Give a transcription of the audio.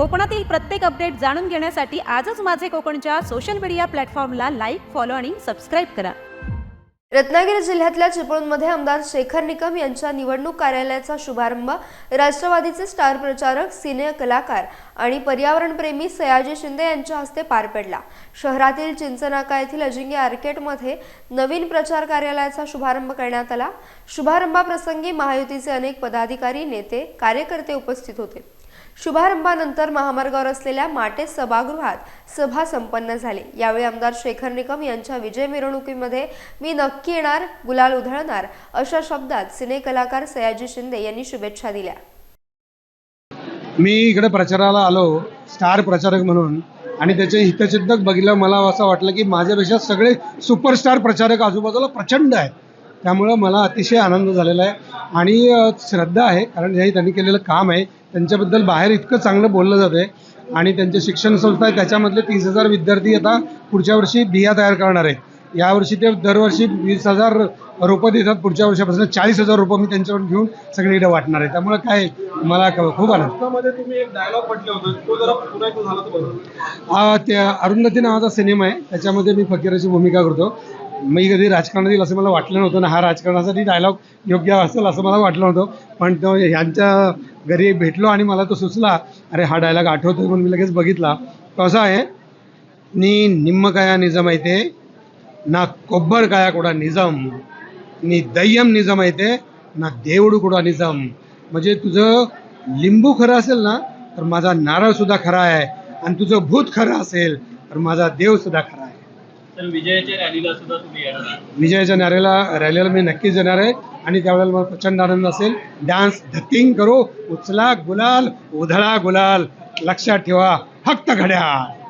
कोकणातील प्रत्येक अपडेट जाणून घेण्यासाठी आजच माझे कोकणच्या सोशल मीडिया प्लॅटफॉर्मला लाईक, फॉलो आणि सबस्क्राईब करा। रत्नागिरी जिल्ह्यातल्या चिपळूणमध्ये आमदार शेखर निकम यांच्या निवडणूक कार्यालयाचा शुभारंभ राष्ट्रवादीचे स्टार प्रचारक, सिने कलाकार आणि पर्यावरणप्रेमी सयाजी शिंदे यांच्या हस्ते पार पडला। शहरातील चिंचनाका येथील अजिंक्य आर्केडमध्ये नवीन प्रचार कार्यालयाचा शुभारंभ करण्यात आला। शुभारंभाप्रसंगी महायुतीचे अनेक पदाधिकारी, नेते, कार्यकर्ते उपस्थित होते। शुभारंभानंतर महामार्गावर असलेल्या माटे सभागृहात सभा संपन्न झाली। यावेळी आमदार शेखर निकम यांच्या विजय मिरवणुकीमध्ये मी नक्की येणार, गुलाल उधळणार अशा शब्दात सिने कलाकार सयाजी शिंदे यांनी शुभेच्छा दिल्या। मी इकडे प्रचाराला आलो स्टार प्रचारक म्हणून आणि त्याचे हितचिंतक बघितलं। मला असं वाटलं की माझ्यापेक्षा सगळे सुपरस्टार प्रचारक आजूबाजूला प्रचंड आहेत, त्यामुळं मला अतिशय आनंद झालेला आहे आणि श्रद्धा आहे, कारण हे त्यांनी केलेलं काम आहे। त्यांच्याबद्दल बाहेर इतकं चांगलं बोललं जाते आणि त्यांचे शिक्षण संस्था आहे, त्याच्यामधले 30,000 विद्यार्थी आता पुढच्या वर्षी बिया तयार करणार आहेत। यावर्षी ते दरवर्षी 20,000 रोपं देतात, पुढच्या वर्षापासून 40,000 रोपं मी त्यांच्याकडून घेऊन सगळीकडे वाटणार आहे। त्यामुळे काय मला खूप आनंद। तुम्ही एक डायलॉग म्हटले होते, तो जरा पुन्हा एकदा झाला तर बरं। त्या अरुंधती नावाचा सिनेमा आहे, त्याच्यामध्ये मी फकीराची भूमिका करतो। मी कधी राजकारणात येईल असं मला वाटलं नव्हतं ना, हा राजकारणासाठी डायलॉग योग्य असेल असं मला वाटलं नव्हतं, पण तो ह्यांच्या घरी भेटलो आणि मला तो सुचला, अरे हा डायलॉग आठवतोय म्हणून मी लगेच बघितला। तो असा आहे, नी निम्मकाया निजम అయితే నా కొబ్బరికాయ కూడా నిజం, నీ దయ్యం నిజం అయితే నా దేవుడు కూడా నిజం। म्हणजे तुझं लिंबू खरं असेल ना तर माझा नारळ सुद्धा खरा आहे, आणि तुझं भूत खरं असेल तर माझा देव सुद्धा खरा आहे। तर विजयाच्या रॅलीला सुद्धा तुम्ही येणार आहात? विजयाच्या रॅलीला मी नक्कीच येणार आहे आणि त्यावेळेला मला प्रचंड आनंद असेल। डान्स धतिंग करो, उचला गुलाल, उधळा गुलाल, लक्षात ठेवा फक्त घड्याळ।